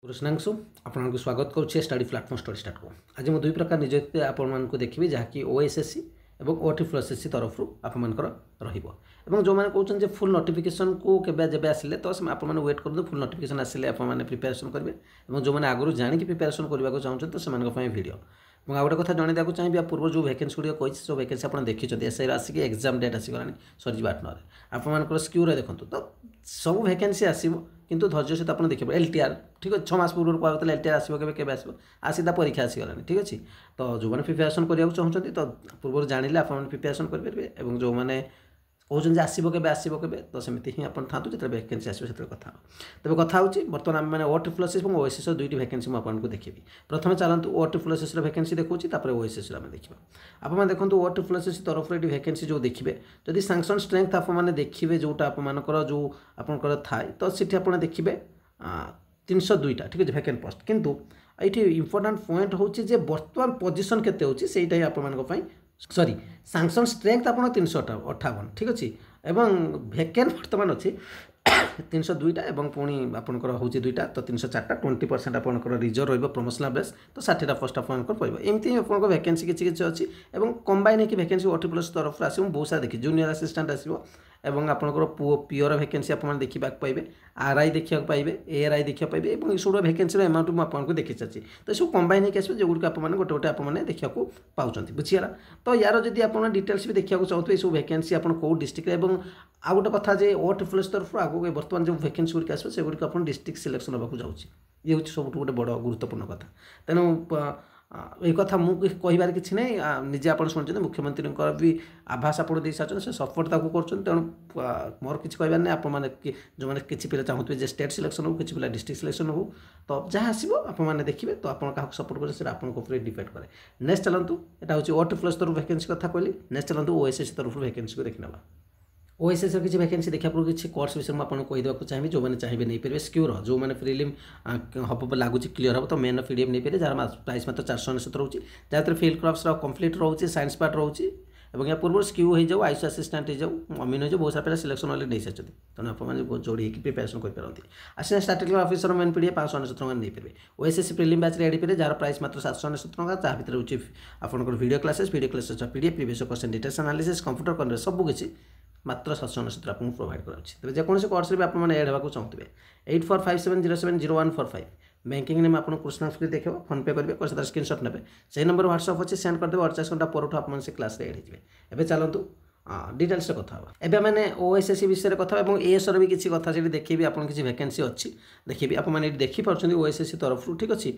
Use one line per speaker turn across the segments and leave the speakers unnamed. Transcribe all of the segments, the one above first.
कृष्णांशु आपको स्वागत करुच्छे study platform study start को आज मुझे दुई प्रकार नियुक्ति आपको देखिए जहाँकि ओएसएससी और ओटीएफएससी तरफ आपर जो मैंने कहते फुल नोटिफिकेशन को जब आसिले तो आपने वेट करूँ फुल नोटिफिकेशन आसिले आपने प्रिपेरेसन करेंगे और जो मैंने आगुरी जाणी प्रिपेरेसन करने चाहते तो से वीडियो और गोटे कथा जन देवाक चाहिए पूर्व जो वैकेंसी गुड़िक कही जो वैकेंसी आप देखिए एसआई आसिक एग्जाम डेट आसीगला सरी 8 9 आपर स्क्यू देखो तो सब वैकेंसी आसो किंतु धैर्य सहित आप देखिए एलटीआर ठीक है 6 मास पूर्व कहते एलटीआर आसो के आसीदा परीक्षा आसीगला ठीक अच्छे तो जो मैंने प्रिपेरेसन करने चाहते तो पूर्व जानिले आप प्रिपेरेसन करेंगे और जो मैंने कहते आसो के तो सेमती ही आप था जो वैकेंसी आसो से कथा तेज कथा हो बर्तमान आम मैंने ओटीएफएससी और ओएसएससी दुईटी वैकेंसी मुझे देखी प्रथम चलतु ओटीएफएससी वैकेंसी देखा ओएसएससी आम देखा आपने देखो ओटीएफएससी तरफ ये वैकेंसी जो देखिए जदि सैंक्शन स्ट्रेंथ आपने देखिए जोटा आपर जो आपंकर थाए तो सीठी आप देखिए 302टा ठीक है वैकेंट पोस्ट किंतु ये इंपोर्टाट पॉइंट हूँ बर्तमान पोजिशन केते होची सेटा ही आप सॉरी सैंक्शन स्ट्रेंथ आप 358 ठीक अच्छे एवं वैकेंट बर्तमान अच्छी 302टा एवं पुणी आपंकर हूँ 2टा तो 304टा 20% आपंकर रिजर्व रही प्रमोशनल बेस तो 60टा पोस्ट आपंकर पड़े एमती आप वैकेंसी किसी अच्छी और कंबाइन होकर वैकेंसी ओटीएफएससी तरफ आस बहुत सारा देखिए जूनियर असिस्टेंट आसो एवं आपंकर पिओर वैकेंसी आप देखा पाइबे आरआई देखा पाइबे एआरआई देखा पाइबे और सब वैकेंसी अमाउंट मुझे देखी सारी तो सब कंबाइन होकर आसो जो गुड आपने गोटे गोटे आपने देखा पाँच बुझीगला तो यार जब आप डिटेल्स भी देखा चाहते सब वैकेंसी आप कौ डिस्ट्रिक्ट और आउ गोटे कथा ओटीएफएससी तरफ आगे बर्तमान जो वैकेंसी गुड़िक आसो से गुड़िक आप डिस्ट्रिक्ट सिलेक्शन होगा जाऊँगी ये हूँ सब गोटे बड़ गुरुत्वपूर्ण कथा तेणु ये कथा मुझे कहार कि ना निजे आप शुणुते मुख्यमंत्री भी आभास आप सारी से सपोर्ट कर तेणु मोर किसी कहबार नहीं आपने जो मैंने किसी पिला चाहते स्टेट सिलेक्शन हो किसी पिला डिस्ट्रिक्ट सिलेक्शन हो तो जहाँ आसो आपने देखिए तो आप सपोर्ट करेंगे से आपको डिपेंड करे नेक्स्ट चलतु यहाँ हूँ ओटीएफएससी तरफ वैकेंसी कथा कहली नेक्स्ट चलतु ओएसएससी तरफ वैकेंसी को देखना ओएसएससी किसी वैकेंसी देखा पूर्व किसी कोर्स विषय में आपको कहीदेक चाहिए जो मैंने चाहिए नहीं पारे स्क्यूर जो मैंने प्रिलिम हम लगुच क्लीयर हम तो मेन पीडीएफ नहीं पारे जार प्राइस मात्र 499 रोचे जहाँ फिल्ड क्रॉप्स कम्प्लीट रोचे साइंस पार्ट रोचे और या पूर्व स्क्यू हो जाऊ आईसी असिस्टेंट हो जाऊ अमीन हो जाऊ बहुत सारा सिलेक्शन वाले नहीं सारी तेणु आप जोड़ी प्रिपेरेसन करेंगे assistant statistical officer main PDF 599 टଙ୍କା नहीं पारे ओएसएससी प्रिलिम बैच एडी पारे जार प्राइस मात्र 799 ଟଙ୍କା जहाँ भितर होची आपनकर video classes PDF previous question details analysis computer convert सब किसी मात्र 799 आपको प्रोवाइड कराऊँ तेज जेकोसी कोर्स भी आपने एड होगा चाहते 8457070145 बैंकिंग नेम आपको कृष्णांशु देखो फोन पे करेंगे कोई स्क्रीनशॉट ने से नंबर व्हाट्सअप अच्छे सेंड करदे 48 घंटा पर आप क्लास एड हो एवं चलतु डिटेल्स कथा एवं मैंने ओएसएससी विषय कथा और एएसआर भी किसी कथा से देखिए आप किसी वैकेंसी अच्छी देखिए आपने देखिपुं ओएसएससी तरफ ठीक अच्छे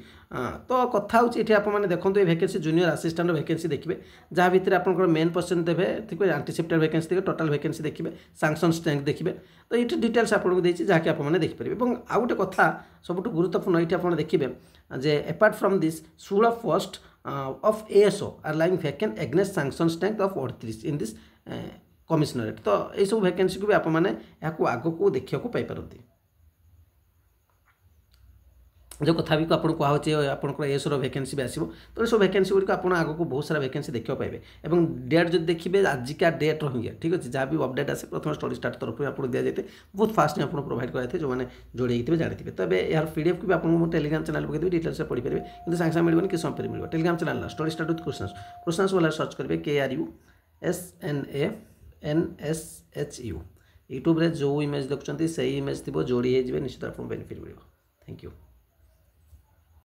तो कथा होती आपने देखो ये वैकेंसी जूनियर असिस्टेंट वैकेंसी देखिए जहाँ भितर आप मेन पर्सन देवे ठीक है एंटीसिपेटेड वैकेंसी देखिए टोटाल वैकेंसी देखिए सैंक्शन स्ट्रेंथ देखिए तो ये डिटेल्स आपको देती जहाँकि आपने देखिपारे और आउ गोटे कथा सब गुरुत्वपूर्ण ये आप देखिए जे apart from this 16 post of ASO are lying vacant against sanction strength of 43 in this commissionerate तो ये सब वैकेंसी को भी आप आग को देखा पाई जो कथा भी आपको कहुचे आपंकर एएसओर वैकेंसी भी आसो तो सब वैकेंसी गुड़िक आप आग को बहुत सारा वैकेंसी देखा पाइबे और डेट जो देखिए आजिका डेट रही ठीक अच्छे जहाँ भी अपडेट आसे प्रथम स्टडी स्टार्ट तरफ आपको दिया जाए बहुत फास्ट आपको प्रोवाइड कराए जो मैंने जोड़े थे जानते तो यार पीडीएफ को भी आपको टेलीग्राम चैनल पकड़ डिटेल्स पढ़ी पारे कि सागे सागे मिलने कि समय मिल Telegram channel study start with Krishnanshu वाला सर्च करेंगे KRUSNANSHU यूट्यूब जो इमेज देखुं से इमेज थी जोड़ी हो निश्चित आपको बेनिफिट मिल थैंक यू।